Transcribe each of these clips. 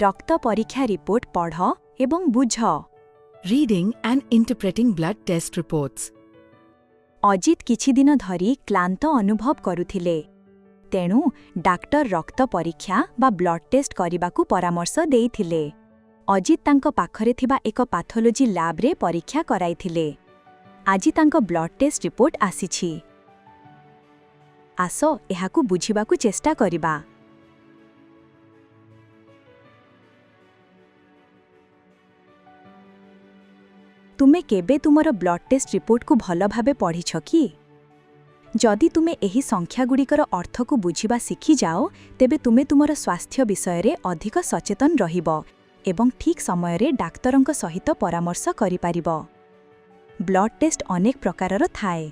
ରକ୍ତ ପରୀକ୍ଷା ରିପୋର୍ଟ ପଢ଼ ଏବଂ ବୁଝ। Reading and interpreting blood test reports. Ajit କିଛି ଦିନ ଧରି କ୍ଳାନ୍ତ ଅନୁଭବ କରୁଥିଲେ। ତେଣୁ ଡାକ୍ତର ରକ୍ତ ପରୀକ୍ଷା ବା ବ୍ଲଡ୍ ଟେଷ୍ଟ କରିବାକୁ ପରାମର୍ଶ ଦେଇଥିଲେ। ଅଜିତ ତାଙ୍କ ପାଖରେ ଥିବା ଏକ ପାଥୋଲୋଜି ଲ୍ୟାବ୍ରେ ପରୀକ୍ଷା କରାଇଥିଲେ। ଆଜି ତାଙ୍କ ବ୍ଲଡ୍ ଟେଷ୍ଟ ରିପୋର୍ଟ ଆସିଛି। ଆସ ଏହାକୁ ବୁଝିବାକୁ ଚେଷ୍ଟା କରିବା। ତୁମେ କେବେ ତୁମର ବ୍ଲଡ୍ ଟେଷ୍ଟ ରିପୋର୍ଟକୁ ଭଲ ଭାବେ ପଢ଼ିଛ କି? ଯଦି ତୁମେ ଏହି ସଂଖ୍ୟାଗୁଡ଼ିକର ଅର୍ଥକୁ ବୁଝିବା ଶିଖିଯାଅ, ତେବେ ତୁମେ ତୁମର ସ୍ୱାସ୍ଥ୍ୟ ବିଷୟରେ ଅଧିକ ସଚେତନ ରହିବ ଏବଂ ଠିକ୍ ସମୟରେ ଡାକ୍ତରଙ୍କ ସହିତ ପରାମର୍ଶ କରିପାରିବ। ବ୍ଲଡ୍ ଟେଷ୍ଟ ଅନେକ ପ୍ରକାରର ଥାଏ।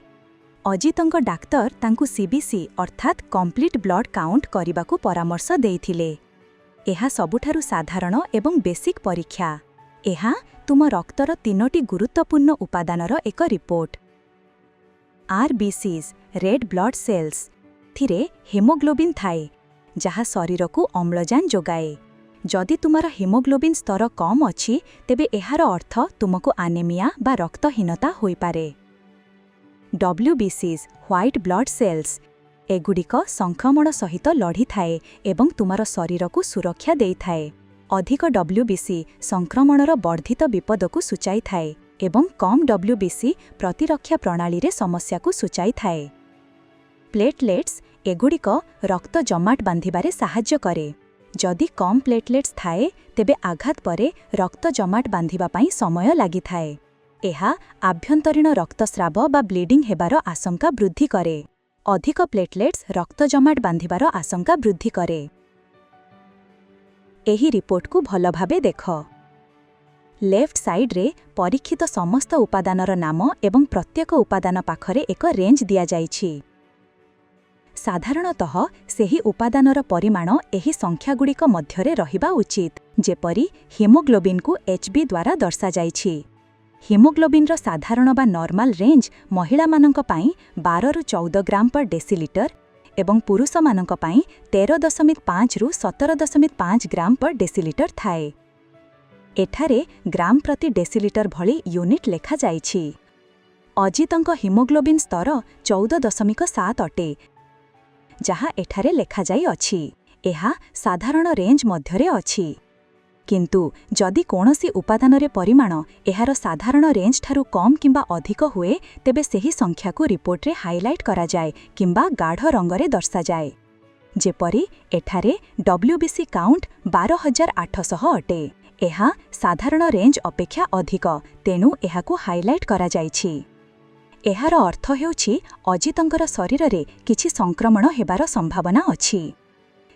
ଅଜିତଙ୍କ ଡାକ୍ତର ତାଙ୍କୁ ସିବିସି ଅର୍ଥାତ୍ କମ୍ପ୍ଲିଟ୍ ବ୍ଲଡ୍ କାଉଣ୍ଟ କରିବାକୁ ପରାମର୍ଶ ଦେଇଥିଲେ। ଏହା ସବୁଠାରୁ ସାଧାରଣ ଏବଂ ବେସିକ୍ ପରୀକ୍ଷା। ଏହା ତୁମ ରକ୍ତର 3ଟି ଗୁରୁତ୍ୱପୂର୍ଣ୍ଣ ଉପାଦାନର ଏକ ରିପୋର୍ଟ। ଆର୍ବିସିସ୍ ରେଡ୍ ବ୍ଲଡ୍ ସେଲ୍ସ ଥିରେ ହେମୋଗ୍ଲୋବିନ୍ ଥାଏ, ଯାହା ଶରୀରକୁ ଅମ୍ଳଜାନ ଯୋଗାଏ। ଯଦି ତୁମର ହେମୋଗ୍ଲୋବିନ୍ ସ୍ତର କମ୍ ଅଛି, ତେବେ ଏହାର ଅର୍ଥ ତୁମକୁ ଆନେମିଆ ବା ରକ୍ତହୀନତା ହୋଇପାରେ। ଡବ୍ଲ୍ୟୁବିସିସ୍ ହ୍ୱାଇଟ୍ ବ୍ଲଡ୍ ସେଲ୍ସ ଏଗୁଡ଼ିକ ସଂକ୍ରମଣ ସହିତ ଲଢ଼ିଥାଏ ଏବଂ ତୁମର ଶରୀରକୁ ସୁରକ୍ଷା ଦେଇଥାଏ। ଅଧିକ ଡବ୍ଲ୍ୟୁବିସି ସଂକ୍ରମଣର ବର୍ଦ୍ଧିତ ବିପଦକୁ ସୂଚାଇଥାଏ ଏବଂ କମ୍ ଡବ୍ଲ୍ୟୁବିସି ପ୍ରତିରକ୍ଷା ପ୍ରଣାଳୀରେ ସମସ୍ୟାକୁ ସୂଚାଇଥାଏ। ପ୍ଲେଟଲେଟ୍ସ ଏଗୁଡ଼ିକ ରକ୍ତ ଜମାଟ ବାନ୍ଧିବାରେ ସାହାଯ୍ୟ କରେ। ଯଦି କମ୍ ପ୍ଲେଟଲେଟ୍ସ ଥାଏ, ତେବେ ଆଘାତ ପରେ ରକ୍ତ ଜମାଟ ବାନ୍ଧିବା ପାଇଁ ସମୟ ଲାଗିଥାଏ। ଏହା ଆଭ୍ୟନ୍ତରୀଣ ରକ୍ତସ୍ରାବ ବା ବ୍ଲିଡିଂ ହେବାର ଆଶଙ୍କା ବୃଦ୍ଧି କରେ। ଅଧିକ ପ୍ଲେଟଲେଟ୍ସ ରକ୍ତ ଜମାଟ ବାନ୍ଧିବାର ଆଶଙ୍କା ବୃଦ୍ଧି କରେ। ଏହି ରିପୋର୍ଟକୁ ଭଲ ଭାବେ ଦେଖ। ଲେଫ୍ଟ ସାଇଡ୍ରେ ପରୀକ୍ଷିତ ସମସ୍ତ ଉପାଦାନର ନାମ ଏବଂ ପ୍ରତ୍ୟେକ ଉପାଦାନ ପାଖରେ ଏକ ରେଞ୍ଜ ଦିଆଯାଇଛି। ସାଧାରଣତଃ ସେହି ଉପାଦାନର ପରିମାଣ ଏହି ସଂଖ୍ୟାଗୁଡ଼ିକ ମଧ୍ୟରେ ରହିବା ଉଚିତ, ଯେପରି ହିମୋଗ୍ଲୋବିନ୍କୁ HB ଦ୍ୱାରା ଦର୍ଶାଯାଇଛି। ହିମୋଗ୍ଲୋବିନ୍ର ସାଧାରଣ ବା ନର୍ମାଲ ରେଞ୍ଜ ମହିଳାମାନଙ୍କ ପାଇଁ 12ରୁ 14 ଗ୍ରାମ ପର ଡେସିଲିଟର ଏବଂ ପୁରୁଷମାନଙ୍କ ପାଇଁ 13.5ରୁ 17.5 ଗ୍ରାମ ପର ଡେସିଲିଟର ଥାଏ। ଏଠାରେ ଗ୍ରାମ ପ୍ରତି ଡେସିଲିଟର ଭଳି ୟୁନିଟ୍ ଲେଖାଯାଇଛି। ଅଜିତଙ୍କ ହିମୋଗ୍ଲୋବିନ୍ ସ୍ତର 14.7 ଅଟେ, ଯାହା ଏଠାରେ ଲେଖାଯାଇଅଛି। ଏହା ସାଧାରଣ ରେଞ୍ଜ ମଧ୍ୟରେ ଅଛି। କିନ୍ତୁ ଯଦି କୌଣସି ଉପାଦାନରେ ପରିମାଣ ଏହାର ସାଧାରଣ ରେଞ୍ଜଠାରୁ କମ୍ କିମ୍ବା ଅଧିକ ହୁଏ, ତେବେ ସେହି ସଂଖ୍ୟାକୁ ରିପୋର୍ଟରେ ହାଇଲାଇଟ୍ କରାଯାଏ କିମ୍ବା ଗାଢ଼ ରଙ୍ଗରେ ଦର୍ଶାଯାଏ। ଯେପରି ଏଠାରେ ଡବ୍ଲ୍ୟୁବିସି କାଉଣ୍ଟ 12,800 ଅଟେ। ଏହା ସାଧାରଣ ରେଞ୍ଜ ଅପେକ୍ଷା ଅଧିକ, ତେଣୁ ଏହାକୁ ହାଇଲାଇଟ୍ କରାଯାଇଛି। ଏହାର ଅର୍ଥ ହେଉଛି ଅଜିତଙ୍କର ଶରୀରରେ କିଛି ସଂକ୍ରମଣ ହେବାର ସମ୍ଭାବନା ଅଛି।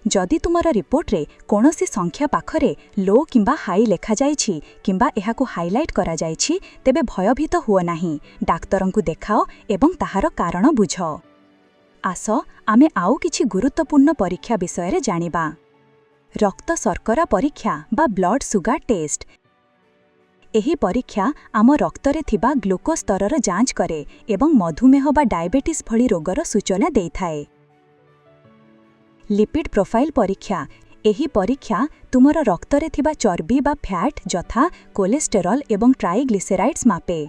ଯଦି ତୁମର ରିପୋର୍ଟରେ କୌଣସି ସଂଖ୍ୟା ପାଖରେ ଲୋ କିମ୍ବା ହାଇ ଲେଖାଯାଇଛି କିମ୍ବା ଏହାକୁ ହାଇଲାଇଟ୍ କରାଯାଇଛି, ତେବେ ଭୟଭୀତ ହୁଅ ନାହିଁ। ଡାକ୍ତରଙ୍କୁ ଦେଖାଅ ଏବଂ ତାହାର କାରଣ ବୁଝ। ଆସ ଆମେ ଆଉ କିଛି ଗୁରୁତ୍ୱପୂର୍ଣ୍ଣ ପରୀକ୍ଷା ବିଷୟରେ ଜାଣିବା। ରକ୍ତ ଶର୍କରା ପରୀକ୍ଷା ବା ବ୍ଲଡ୍ ସୁଗାର ଟେଷ୍ଟ। ଏହି ପରୀକ୍ଷା ଆମ ରକ୍ତରେ ଥିବା ଗ୍ଲୁକୋଜ୍ ସ୍ତରର ଯାଞ୍ଚ କରେ ଏବଂ ମଧୁମେହ ବା ଡାଇବେଟିସ୍ ଭଳି ରୋଗର ସୂଚନା ଦେଇଥାଏ। ଲିପିଡ୍ ପ୍ରୋଫାଇଲ୍ ପରୀକ୍ଷା। ଏହି ପରୀକ୍ଷା ତୁମର ରକ୍ତରେ ଥିବା ଚର୍ବି ବା ଫ୍ୟାଟ୍ ଯଥା କୋଲେଷ୍ଟେରଲ୍ ଏବଂ ଟ୍ରାଇଗ୍ଲିସେରାଇଡ୍ସ ମାପେ।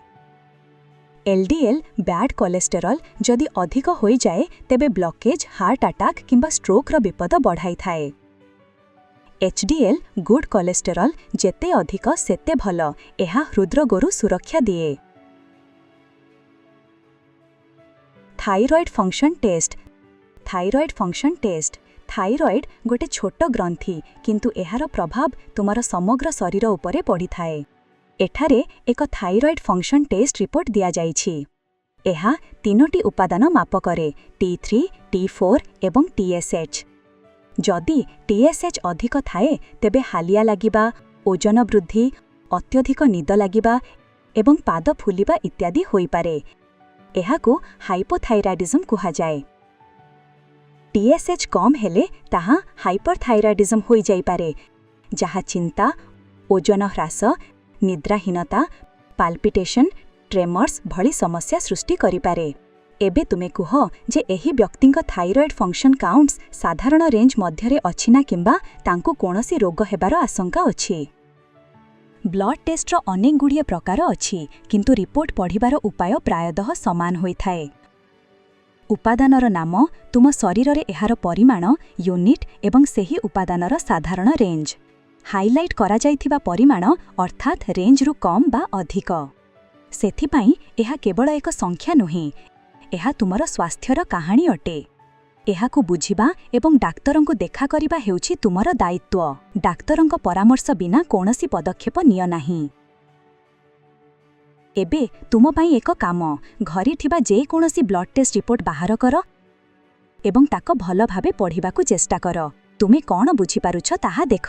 LDL ବ୍ୟାଡ୍ କୋଲେଷ୍ଟେରଲ୍ ଯଦି ଅଧିକ ହୋଇଯାଏ, ତେବେ ବ୍ଲକେଜ୍, ହାର୍ଟ ଆଟାକ୍ କିମ୍ବା ଷ୍ଟ୍ରୋକ୍ର ବିପଦ ବଢ଼ାଇଥାଏ। HDL ଗୁଡ୍ କୋଲେଷ୍ଟେରଲ୍ ଯେତେ ଅଧିକ ସେତେ ଭଲ। ଏହା ହୃଦରୋଗରୁ ସୁରକ୍ଷା ଦିଏ। Thyroid function test. Thyroid function test. Thyroid ଗୋଟେ ଛୋଟ ଗ୍ରନ୍ଥି, କିନ୍ତୁ ଏହାର ପ୍ରଭାବ ତୁମର ସମଗ୍ର ଶରୀର ଉପରେ ପଡ଼ିଥାଏ। ଏଠାରେ ଏକ ଥାଇରଏଡ୍ ଫଙ୍କସନ୍ ଟେଷ୍ଟ ରିପୋର୍ଟ ଦିଆଯାଇଛି। ଏହା 3ଟି ଉପାଦାନ ମାପ କରେ: T3, T4 ଏବଂ TSH। ଯଦି TSH ଅଧିକ ଥାଏ, ତେବେ ହାଲିଆ ଲାଗିବା, ଓଜନ ବୃଦ୍ଧି, ଅତ୍ୟଧିକ ନିଦ ଲାଗିବା ଏବଂ ପାଦ ଫୁଲିବା ଇତ୍ୟାଦି ହୋଇପାରେ। ଏହାକୁ ହାଇପୋଥାଇରାଇଡିଜମ୍ କୁହାଯାଏ। TSH କମ୍ ହେଲେ ତାହା ହାଇପରଥାଇରାଇଡିଜମ୍ ହୋଇଯାଇପାରେ, ଯାହା ଚିନ୍ତା, ଓଜନ ହ୍ରାସ, ନିଦ୍ରାହୀନତା, ପାଲପିଟେସନ୍, ଟ୍ରେମର୍ସ ଭଳି ସମସ୍ୟା ସୃଷ୍ଟି କରିପାରେ। ଏବେ ତୁମେ କୁହ ଯେ ଏହି ବ୍ୟକ୍ତିଙ୍କ ଥାଇରଏଡ୍ ଫଙ୍କସନ୍ କାଉଣ୍ଟସ୍ ସାଧାରଣ ରେଞ୍ଜ ମଧ୍ୟରେ ଅଛି ନା କିମ୍ବା ତାଙ୍କୁ କୌଣସି ରୋଗ ହେବାର ଆଶଙ୍କା ଅଛି। ବ୍ଲଡ୍ ଟେଷ୍ଟର ଅନେକଗୁଡ଼ିଏ ପ୍ରକାର ଅଛି, କିନ୍ତୁ ରିପୋର୍ଟ ପଢ଼ିବାର ଉପାୟ ପ୍ରାୟତଃ ସମାନ ହୋଇଥାଏ। ଉପାଦାନର ନାମ, ତୁମ ଶରୀରରେ ଏହାର ପରିମାଣ, ୟୁନିଟ୍ ଏବଂ ସେହି ଉପାଦାନର ସାଧାରଣ ରେଞ୍ଜ। ହାଇଲାଇଟ୍ କରାଯାଇଥିବା ପରିମାଣ ଅର୍ଥାତ୍ ରେଞ୍ଜରୁ କମ୍ ବା ଅଧିକ। ସେଥିପାଇଁ ଏହା କେବଳ ଏକ ସଂଖ୍ୟା ନୁହେଁ, ଏହା ତୁମର ସ୍ୱାସ୍ଥ୍ୟର କାହାଣୀ ଅଟେ। ଏହାକୁ ବୁଝିବା ଏବଂ ଡାକ୍ତରଙ୍କୁ ଦେଖା କରିବା ହେଉଛି ତୁମର ଦାୟିତ୍ୱ। ଡାକ୍ତରଙ୍କ ପରାମର୍ଶ ବିନା କୌଣସି ପଦକ୍ଷେପ ନିଅ ନାହିଁ। ଏବେ ତୁମ ପାଇଁ ଏକ କାମ, ଘରେ ଥିବା ଯେକୌଣସି ବ୍ଲଡ୍ ଟେଷ୍ଟ ରିପୋର୍ଟ ବାହାର କର ଏବଂ ତାକୁ ଭଲ ଭାବେ ପଢ଼ିବାକୁ ଚେଷ୍ଟା କର। ତୁମେ କ'ଣ ବୁଝିପାରୁଛ ତାହା ଦେଖ।